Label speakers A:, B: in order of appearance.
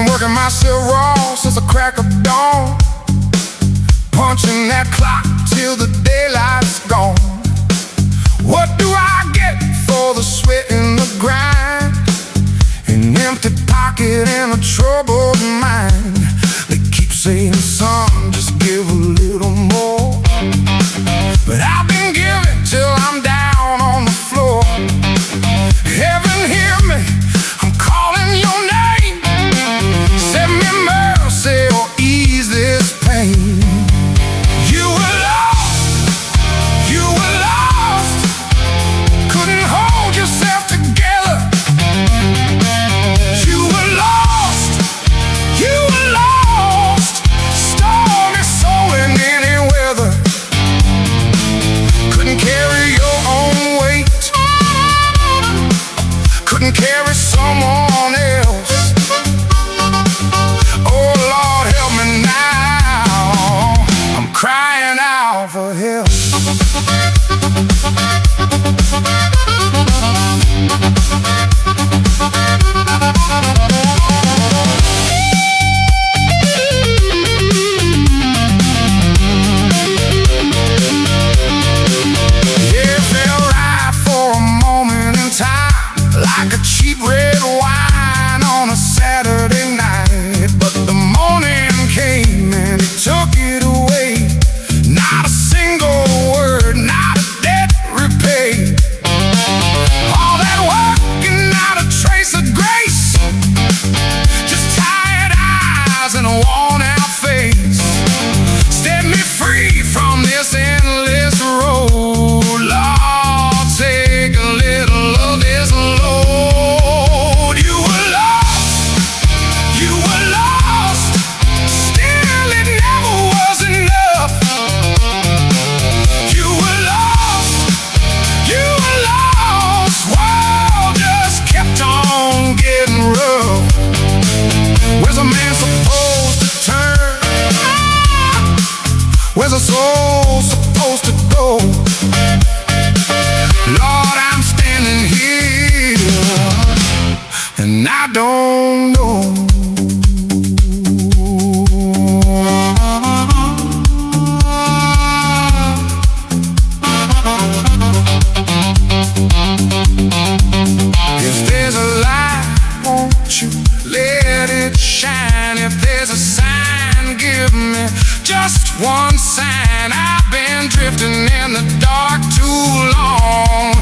A: working myself raw since the crack of dawn, punching that clock till the daylight's gone. What do I get for the sweat and the grind? An empty pocket and a troubled mind. They keep saying, son, just give a little more, but I've been giving till I'm down on the floor. Heaven, hear me, I'm calling your name. Send me mercy or ease this pain. You were lost, couldn't hold yourself together. You were lost, stormy soul in any weather. Couldn't carry your own weight, couldn't carry someone else. Oh Lord, help me now, I'm crying out for help. Yeah, it felt right for a moment in time, like a cheap red wine on a Saturday night. But the morning came and it took it away. Not a single word, not a debt repaid. All that work and not a trace of grace, just tired eyes and a worn out face. Set me free from this endless road. Lord, take a little of this load. You were lost, still it never was enough. You were lost, world just kept on getting rough. Where's a man supposed to turn? Where's a soul supposed to go? Lord, I'm standing here and I don't know. If there's a light, won't you let it shine? If there's a sign, give me just one sign. I've been drifting in the dark too long.